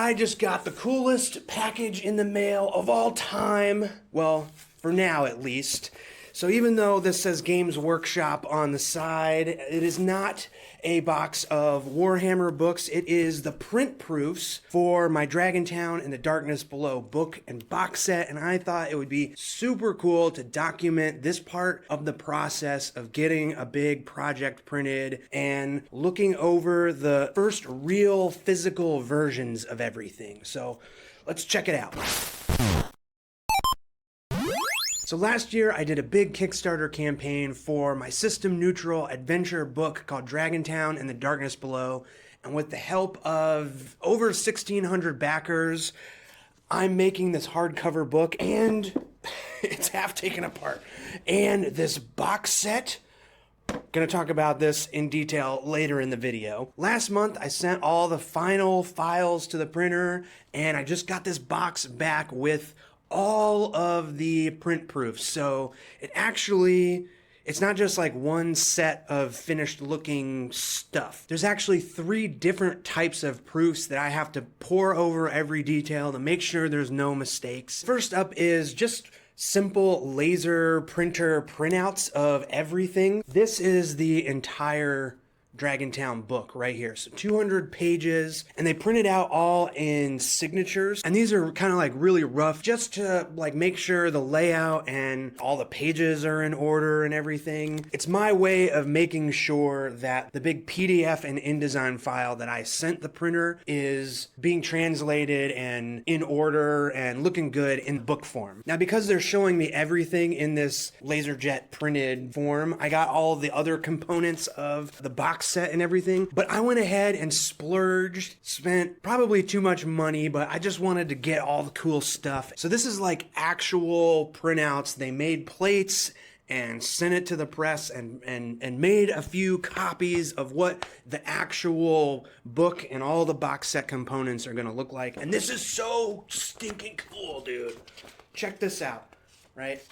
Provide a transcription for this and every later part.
I just got the coolest package in the mail of all time. Well, for now at least. So even though this says Games Workshop on the side, it is not a box of Warhammer books. It is the print proofs for my Dragontown and the Darkness Below book and box set, and I thought it would be super cool to document this part of the process of getting a big project printed and looking over the first real physical versions of everything. So let's check it out. So last year I did a big Kickstarter campaign for my system neutral adventure book called Dragontown and the Darkness Below, and with the help of over 1,600 backers, I'm making this hardcover book, and it's half taken apart. And this box set, gonna talk about this in detail later in the video. Last month I sent all the final files to the printer, and I just got this box back with all of the print proofs. So it's not just like one set of finished looking stuff. There's actually 3 different types of proofs that I have to pour over every detail to make sure there's no mistakes. First up is just simple laser printer printouts of everything. This is the entire Dragontown book right here. So 200 pages, and they print it out all in signatures. And these are kind of like really rough just to like make sure the layout and all the pages are in order and everything. It's my way of making sure that the big PDF and InDesign file that I sent the printer is being translated and in order and looking good in book form. Now, because they're showing me everything in this LaserJet printed form, I got all the other components of the box set and everything, but I went ahead and splurged, spent probably too much money, but I just wanted to get all the cool stuff. So this is like actual printouts. They made plates and sent it to the press and made a few copies of what the actual book and all the box set components are gonna look like. And this is so stinking cool, dude. Check this out, right?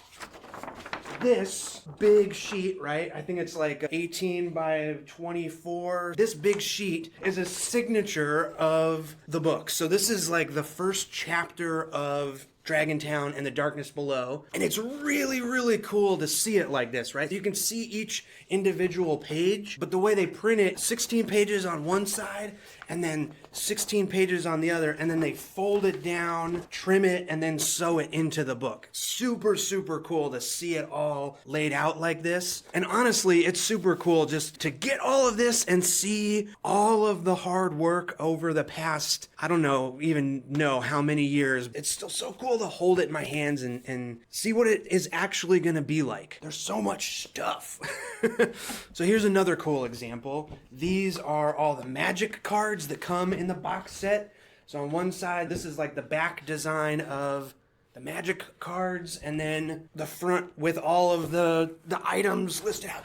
This big sheet, right? I think it's like 18 by 24. This big sheet is a signature of the book. So this is like the first chapter of Dragontown and the Darkness Below. And it's really, really cool to see it like this, right? You can see each individual page, but the way they print it, 16 pages on one side and then 16 pages on the other, and then they fold it down, trim it, and then sew it into the book. Super, super cool to see it all laid out like this. And honestly, it's super cool just to get all of this and see all of the hard work over the past, I don't even know how many years. It's still so cool to hold it in my hands and see what it is actually gonna be like. There's so much stuff. So here's another cool example. These are all the magic cards that come in the box set. So on one side, this is like the back design of the magic cards, and then the front with all of the items listed out.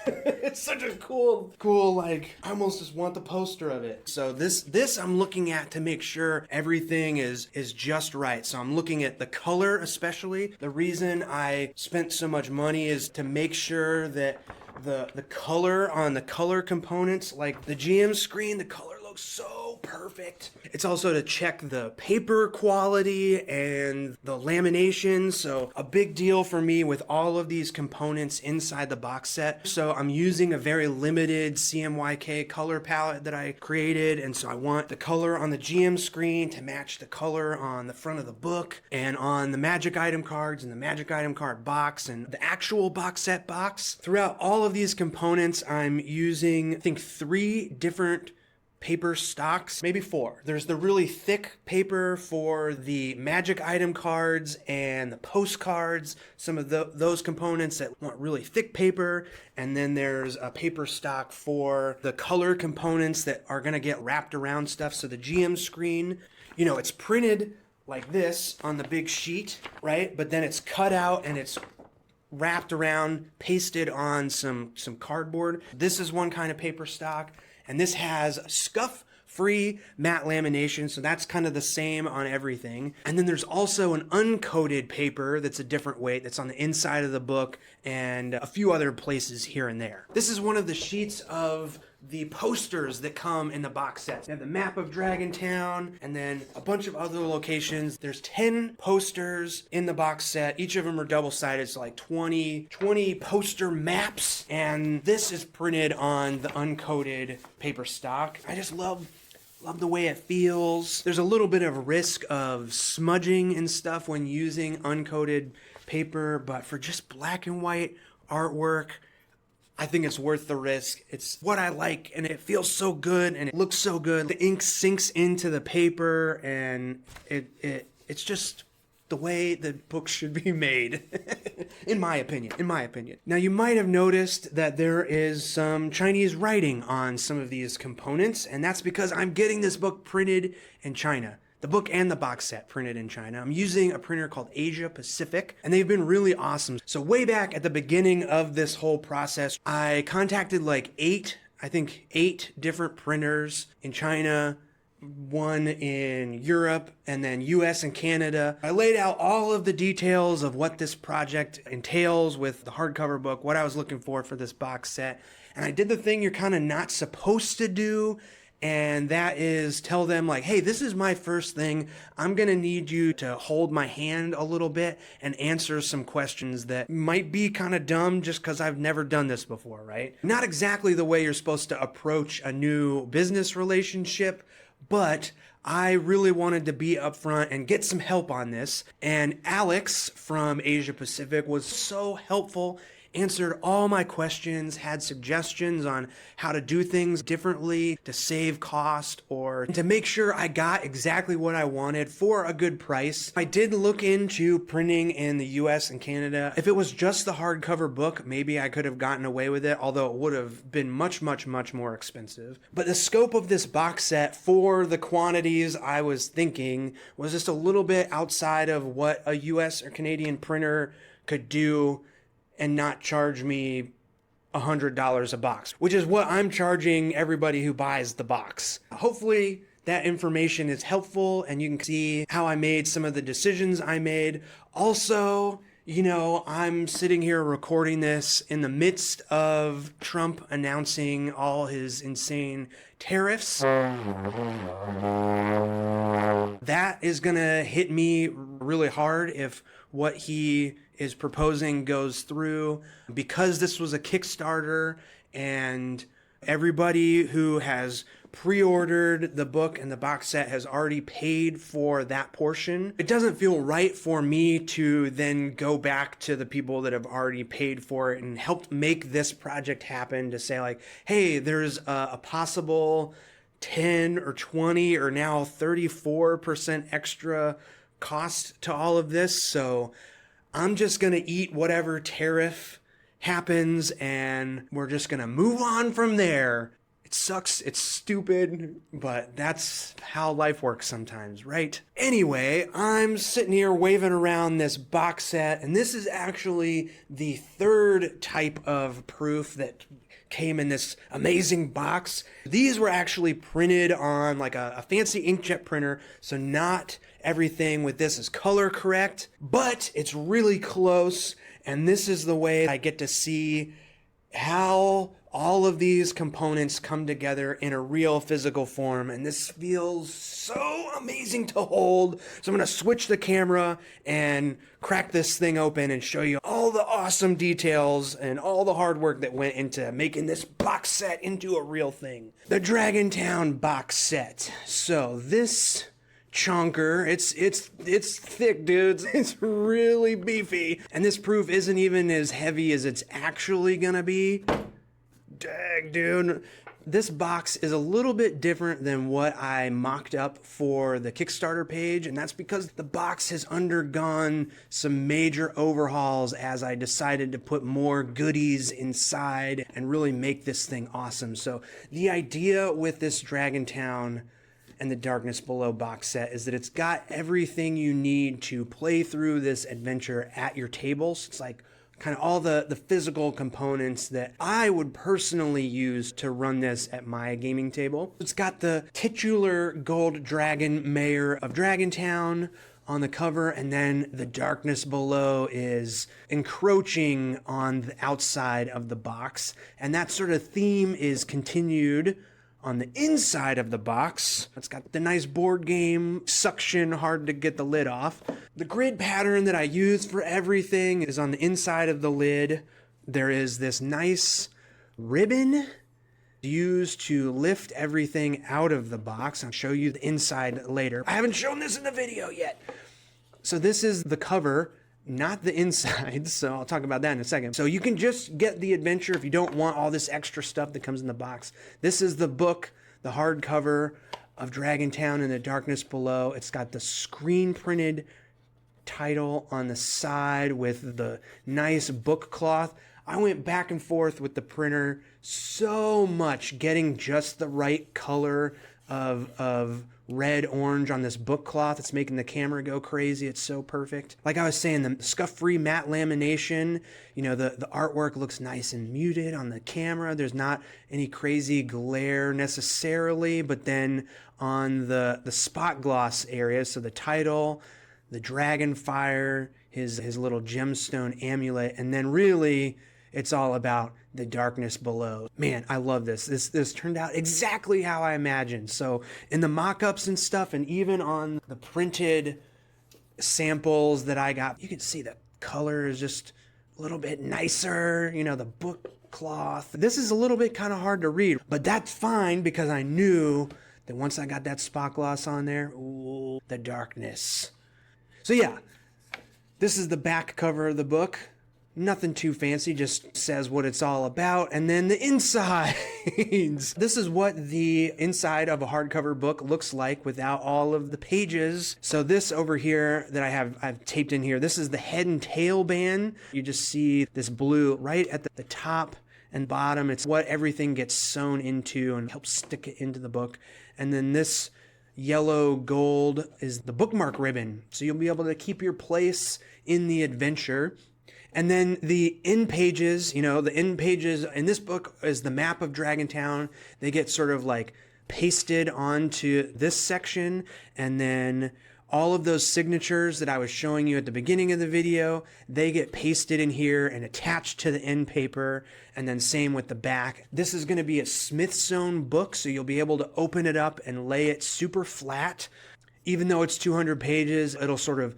It's such a cool, like, I almost just want the poster of it. So this I'm looking at to make sure everything is just right. So I'm looking at the color especially. The reason I spent so much money is to make sure that the color on the color components, like the GM screen, the color looks so perfect. It's also to check the paper quality and the lamination. So a big deal for me with all of these components inside the box set. So I'm using a very limited CMYK color palette that I created. And so I want the color on the GM screen to match the color on the front of the book and on the magic item cards and the magic item card box and the actual box set box. Throughout all of these components, I'm using, I think, 3 different paper stocks, maybe 4. There's the really thick paper for the magic item cards and the postcards, some of those components that want really thick paper, and then there's a paper stock for the color components that are gonna get wrapped around stuff. So the GM screen, it's printed like this on the big sheet, right? But then it's cut out and it's wrapped around, pasted on some cardboard. This is one kind of paper stock. And this has scuff-free matte lamination, so that's kind of the same on everything. And then there's also an uncoated paper that's a different weight that's on the inside of the book and a few other places here and there. This is one of the sheets of the posters that come in the box set. They have the map of Dragontown and then a bunch of other locations. There's 10 posters in the box set. Each of them are double-sided, so like 20 poster maps. And this is printed on the uncoated paper stock. I just love the way it feels. There's a little bit of risk of smudging and stuff when using uncoated paper, but for just black and white artwork, I think it's worth the risk. It's what I like, and it feels so good, and it looks so good. The ink sinks into the paper, and it's just the way the book should be made, in my opinion. Now, you might have noticed that there is some Chinese writing on some of these components, and that's because I'm getting this book printed in China. The book and the box set printed in China. I'm using a printer called Asia Pacific, and they've been really awesome. So way back at the beginning of this whole process, I contacted like eight different printers in China, one in Europe, and then US and Canada. I laid out all of the details of what this project entails with the hardcover book, what I was looking for this box set. And I did the thing you're kind of not supposed to do, and that is tell them like, hey, this is my first thing. I'm gonna need you to hold my hand a little bit and answer some questions that might be kind of dumb just because I've never done this before, right? Not exactly the way you're supposed to approach a new business relationship, but I really wanted to be upfront and get some help on this. And Alex from Asia Pacific was so helpful, answered all my questions, had suggestions on how to do things differently to save cost or to make sure I got exactly what I wanted for a good price. I did look into printing in the US and Canada. If it was just the hardcover book, maybe I could have gotten away with it, although it would have been much, much, much more expensive. But the scope of this box set for the quantities I was thinking was just a little bit outside of what a US or Canadian printer could do and not charge me $100 a box, which is what I'm charging everybody who buys the box. Hopefully that information is helpful and you can see how I made some of the decisions I made. Also, you know, I'm sitting here recording this in the midst of Trump announcing all his insane tariffs. That is gonna hit me really hard if what he is proposing goes through. Because this was a Kickstarter and everybody who has pre-ordered the book and the box set has already paid for that portion, it doesn't feel right for me to then go back to the people that have already paid for it and helped make this project happen to say like, hey, there's a possible 10 or 20 or now 34% extra cost to all of this. So I'm just going to eat whatever tariff happens and we're just going to move on from there. It sucks, it's stupid, but that's how life works sometimes, right? Anyway, I'm sitting here waving around this box set, and this is actually the third type of proof that came in this amazing box. These were actually printed on like a fancy inkjet printer, so not everything with this is color correct, but it's really close, and this is the way I get to see how all of these components come together in a real physical form, and this feels so amazing to hold. So I'm going to switch the camera and crack this thing open and show you all the awesome details and all the hard work that went into making this box set into a real thing. The Dragontown box set. So this chunker, it's thick, dudes. It's really beefy, and this proof isn't even as heavy as it's actually gonna be. Dang, dude. This box is a little bit different than what I mocked up for the Kickstarter page, and that's because the box has undergone some major overhauls as I decided to put more goodies inside and really make this thing awesome. So the idea with this Dragontown and the Darkness Below box set is that it's got everything you need to play through this adventure at your table. So it's like kind of all the physical components that I would personally use to run this at my gaming table. It's got the titular gold dragon mayor of Dragontown on the cover, and then the darkness below is encroaching on the outside of the box. And that sort of theme is continued on the inside of the box. It's got the nice board game suction, hard to get the lid off. The grid pattern that I use for everything is on the inside of the lid. There is this nice ribbon used to lift everything out of the box. I'll show you the inside later. I haven't shown this in the video yet. So this is the cover, not the inside, so I'll talk about that in a second. So you can just get the adventure if you don't want all this extra stuff that comes in the box. This is the book, the hardcover of Dragontown and the Darkness Below. It's got the screen printed title on the side with the nice book cloth. I went back and forth with the printer so much, getting just the right color of red orange on this book cloth. It's making the camera go crazy. It's so perfect. Like I was saying, the scuff-free matte lamination, you know, the artwork looks nice and muted on the camera. There's not any crazy glare necessarily, but then on the spot gloss area, so the title, the dragonfire, his little gemstone amulet, and then really it's all about the darkness below. Man, I love this. This turned out exactly how I imagined. So in the mock-ups and stuff, and even on the printed samples that I got, you can see the color is just a little bit nicer, you know, the book cloth. This is a little bit kind of hard to read, but that's fine because I knew that once I got that spot gloss on there, ooh, the darkness. So yeah, this is the back cover of the book. Nothing too fancy, just says what it's all about. And then the insides. This is what the inside of a hardcover book looks like without all of the pages. So this over here that I've taped in here, this is the head and tail band. You just see this blue right at the top and bottom. It's what everything gets sewn into and helps stick it into the book. And then this yellow gold is the bookmark ribbon. So you'll be able to keep your place in the adventure. And then the end pages, you know, the end pages in this book is the map of Dragontown. They get sort of like pasted onto this section, and then all of those signatures that I was showing you at the beginning of the video, they get pasted in here and attached to the end paper, and then same with the back. This is going to be a Smith sewn book, so you'll be able to open it up and lay it super flat. Even though it's 200 pages, it'll sort of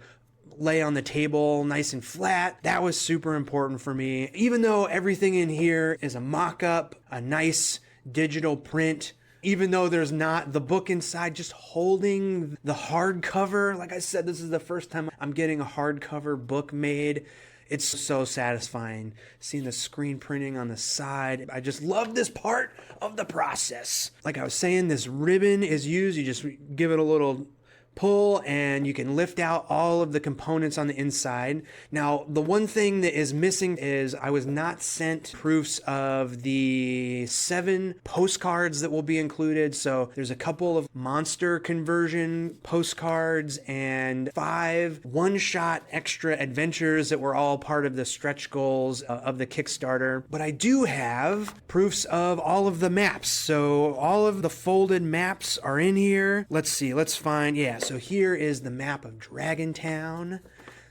lay on the table nice and flat. That was super important for me. Even though everything in here is a mock-up, a nice digital print, even though there's not the book inside, just holding the hardcover. Like I said, this is the first time I'm getting a hardcover book made. It's so satisfying seeing the screen printing on the side. I just love this part of the process. Like I was saying, this ribbon is used. You just give it a little pull and you can lift out all of the components on the inside. Now, the one thing that is missing is I was not sent proofs of the 7 postcards that will be included. So there's a couple of monster conversion postcards and 5 one-shot extra adventures that were all part of the stretch goals of the Kickstarter. But I do have proofs of all of the maps. So all of the folded maps are in here. Let's see, let's find, yeah. So here is the map of Dragontown.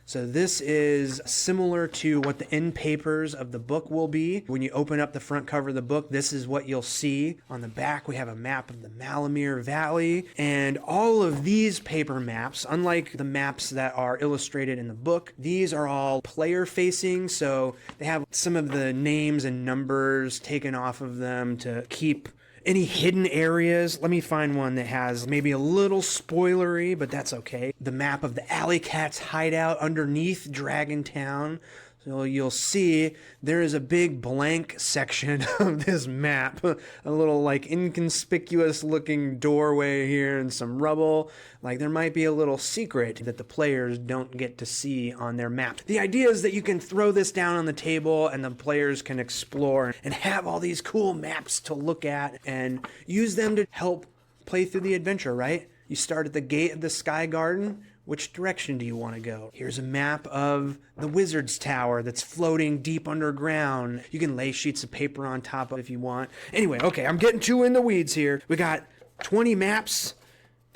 So this is similar to what the end papers of the book will be. When you open up the front cover of the book, this is what you'll see. On the back, we have a map of the Malamir Valley. And all of these paper maps, unlike the maps that are illustrated in the book, these are all player-facing. So they have some of the names and numbers taken off of them to keep any hidden areas. Let me find one that has maybe a little spoilery, but that's okay. The map of the Alley Cat's hideout underneath Dragontown. So you'll see there is a big blank section of this map, a little like inconspicuous looking doorway here and some rubble. Like there might be a little secret that the players don't get to see on their map. The idea is that you can throw this down on the table and the players can explore and have all these cool maps to look at and use them to help play through the adventure, right? You start at the gate of the Sky Garden. Which direction do you want to go? Here's a map of the Wizard's Tower that's floating deep underground. You can lay sheets of paper on top of it if you want. Anyway, okay, I'm getting too in the weeds here. We got 20 maps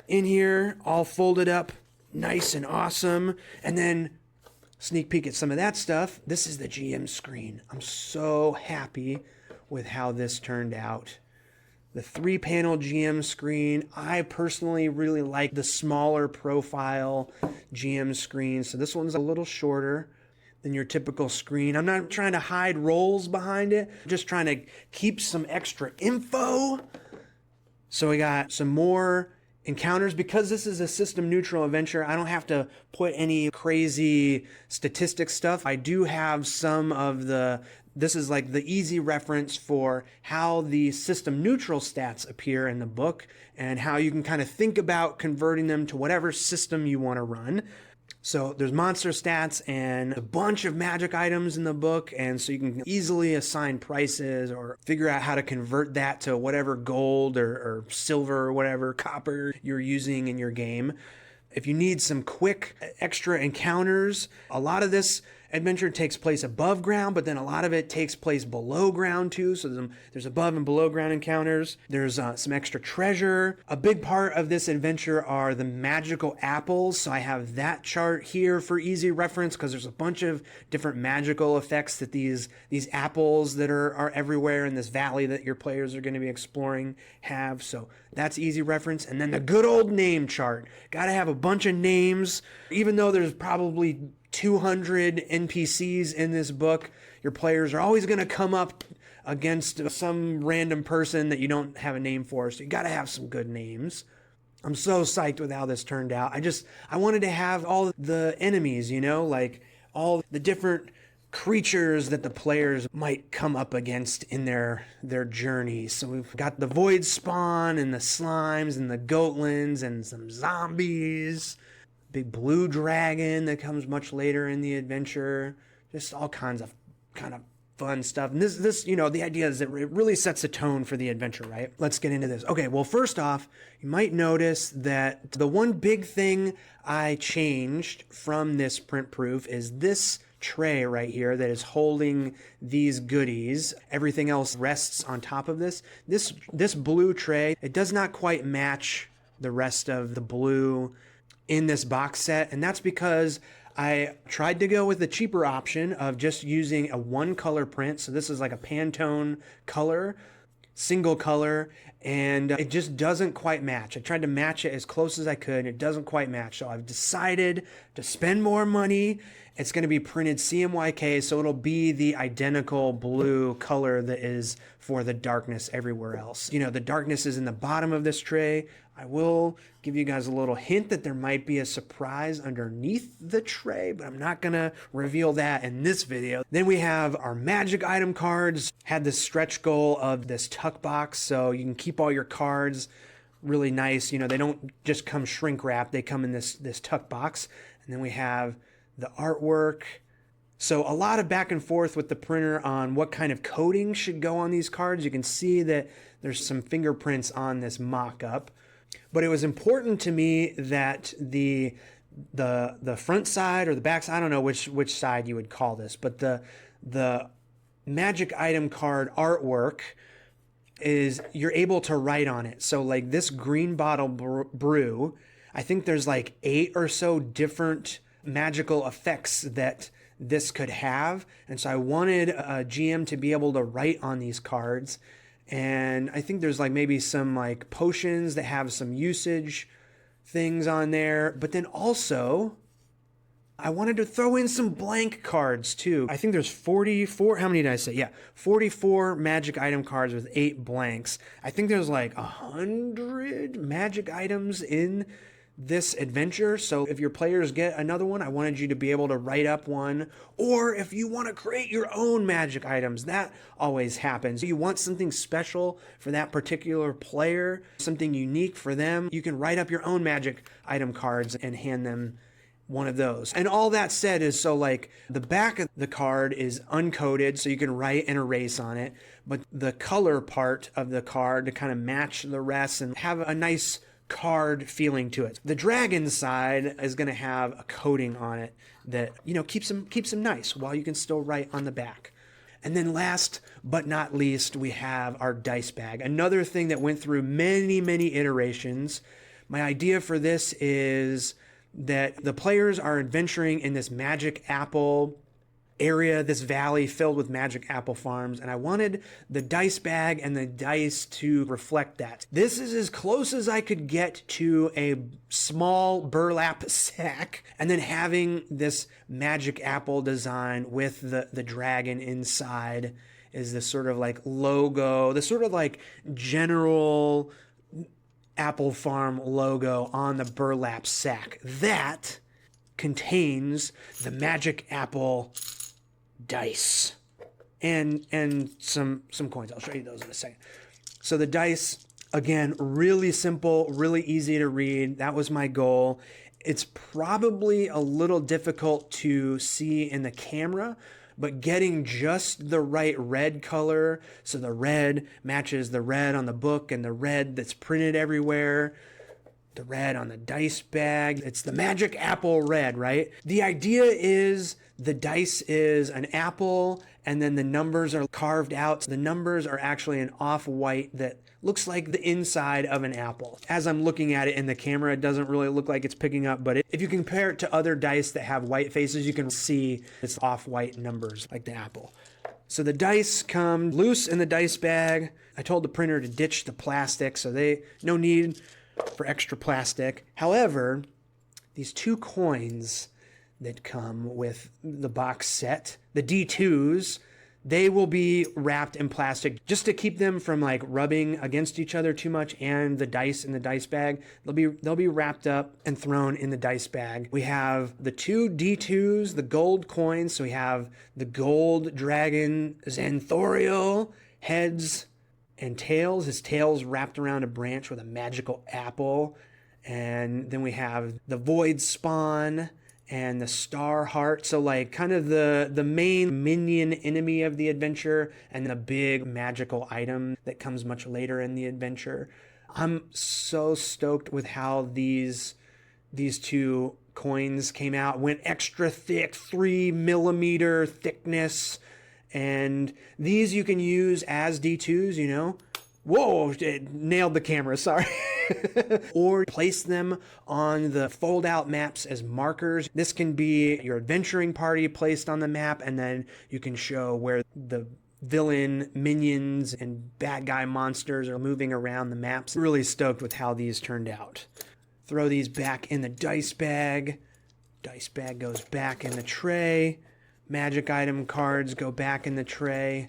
in here, all folded up nice and awesome. And then sneak peek at some of that stuff. This is the GM screen. I'm so happy with how this turned out. The 3-panel GM screen. I personally really like the smaller profile GM screen. So this one's a little shorter than your typical screen. I'm not trying to hide roles behind it. I'm just trying to keep some extra info. So we got some more encounters. Because this is a system neutral adventure, I don't have to put any crazy statistics stuff. I do have some of this is like the easy reference for how the system neutral stats appear in the book and how you can kind of think about converting them to whatever system you want to run. So there's monster stats and a bunch of magic items in the book, and so you can easily assign prices or figure out how to convert that to whatever gold or silver or whatever copper you're using in your game. If you need some quick extra encounters, a lot of this adventure takes place above ground, but then a lot of it takes place below ground too. So there's above and below ground encounters. There's some extra treasure. A big part of this adventure are the magical apples. So I have that chart here for easy reference because there's a bunch of different magical effects that these apples that are everywhere in this valley that your players are going to be exploring have. So that's easy reference. And then the good old name chart. Got to have a bunch of names, even though there's probably 200 NPCs in this book. Your players are always going to come up against some random person that you don't have a name for, so you got to have some good names. I'm so psyched with how this turned out. I wanted to have all the enemies, like all the different creatures that the players might come up against in their journey. So we've got the void spawn and the slimes and the goatlins and some zombies. Big blue dragon that comes much later in the adventure. Just all kinds of kind of fun stuff. And this the idea is that it really sets a tone for the adventure, right? Let's get into this. Okay, well, first off, you might notice that the one big thing I changed from this print proof is this tray right here that is holding these goodies. Everything else rests on top of this. This blue tray, it does not quite match the rest of the blue in this box set, and that's because I tried to go with the cheaper option of just using a one color print. So this is like a Pantone color, single color, and it just doesn't quite match. I tried to match it as close as I could, and it doesn't quite match. So I've decided to spend more money. It's going to be printed CMYK, so it'll be the identical blue color that is for the darkness everywhere else. The darkness is in the bottom of this tray. I will give you guys a little hint that there might be a surprise underneath the tray, but I'm not going to reveal that in this video. Then we have our magic item cards. Had this stretch goal of this tuck box, so you can keep all your cards really nice. They don't just come shrink wrapped. They come in this tuck box. And then we have the artwork. So a lot of back and forth with the printer on what kind of coating should go on these cards. You can see that there's some fingerprints on this mock-up. But it was important to me that the front side or the back side, I don't know which side you would call this, but the magic item card artwork is you're able to write on it. So like this green bottle brew, I think there's like 8 or so different magical effects that this could have. And so I wanted a GM to be able to write on these cards. And I think there's like maybe some like potions that have some usage things on there. But then also, I wanted to throw in some blank cards too. I think there's 44, how many did I say? Yeah, 44 magic item cards with 8 blanks. I think there's like 100 magic items in this adventure. So if your players get another one, I wanted you to be able to write up one. Or if you want to create your own magic items, that always happens. You want something special for that particular player, something unique for them, you can write up your own magic item cards and hand them one of those. And all that said is, so like the back of the card is uncoated, so you can write and erase on it, but the color part of the card to kind of match the rest and have a nice card feeling to it. The dragon side is going to have a coating on it that, keeps them nice while you can still write on the back. And then last but not least, we have our dice bag. Another thing that went through many, many iterations. My idea for this is that the players are adventuring in this magic apple area, this valley filled with magic apple farms, and I wanted the dice bag and the dice to reflect that. This is as close as I could get to a small burlap sack, and then having this magic apple design with the dragon inside is this sort of like logo, this sort of like general apple farm logo on the burlap sack that contains the magic apple dice and some coins. I'll show you those in a second. So the dice, again, really simple, really easy to read. That was my goal. It's probably a little difficult to see in the camera, but getting just the right red color, so the red matches the red on the book and the red that's printed everywhere, the red on the dice bag. It's the magic apple red, right? The idea is the dice is an apple and then the numbers are carved out. The numbers are actually an off-white that looks like the inside of an apple. As I'm looking at it in the camera, it doesn't really look like it's picking up, but if you compare it to other dice that have white faces, you can see it's off-white numbers like the apple. So the dice come loose in the dice bag. I told the printer to ditch the plastic, so no need for extra plastic. However, these 2 coins that come with the box set, the D2s, they will be wrapped in plastic just to keep them from like rubbing against each other too much, and the dice in the dice bag, they'll be wrapped up and thrown in the dice bag. We have the 2 D2s, the gold coins, so we have the gold dragon Xanthoriel heads and tails. His tail's wrapped around a branch with a magical apple. And then we have the void spawn and the star heart. So like kind of the main minion enemy of the adventure and the big magical item that comes much later in the adventure. I'm so stoked with how these 2 coins came out. Went extra thick, 3 millimeter thickness. And these you can use as D2s, you know. Whoa, it nailed the camera, sorry. Or place them on the fold-out maps as markers. This can be your adventuring party placed on the map, and then you can show where the villain minions and bad guy monsters are moving around the maps. Really stoked with how these turned out. Throw these back in the dice bag. Dice bag goes back in the tray. Magic item cards go back in the tray.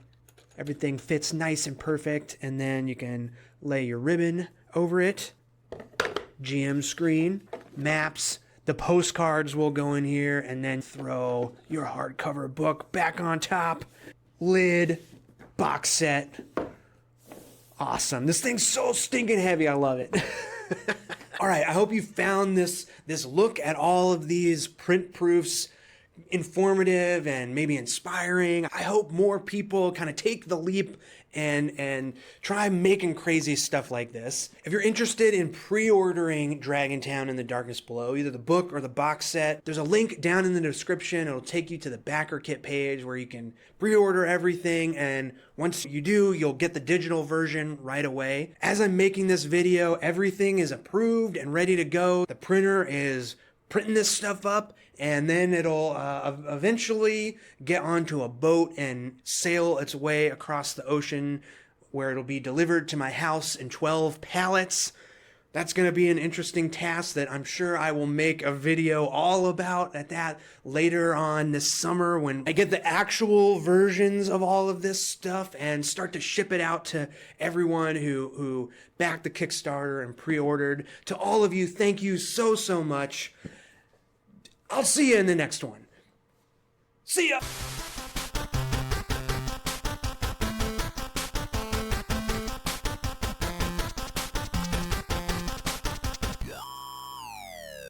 Everything fits nice and perfect, and then you can lay your ribbon over it. GM screen, maps, the postcards will go in here, and then throw your hardcover book back on top. Lid, box set. Awesome. This thing's so stinking heavy. I love it. All right, I hope you found this look at all of these print proofs informative and maybe inspiring. I hope more people kind of take the leap and try making crazy stuff like this. If you're interested in pre-ordering Dragontown and the Darkness Below, either the book or the box set, there's a link down in the description. It'll take you to the backer kit page where you can pre-order everything, and once you do, you'll get the digital version right away. As I'm making this video, everything is approved and ready to go. The printer is printing this stuff up, and then it'll eventually get onto a boat and sail its way across the ocean, where it'll be delivered to my house in 12 pallets. That's going to be an interesting task that I'm sure I will make a video all about at that later on this summer when I get the actual versions of all of this stuff and start to ship it out to everyone who backed the Kickstarter and pre-ordered. To all of you, thank you so much. I'll see you in the next one. See ya!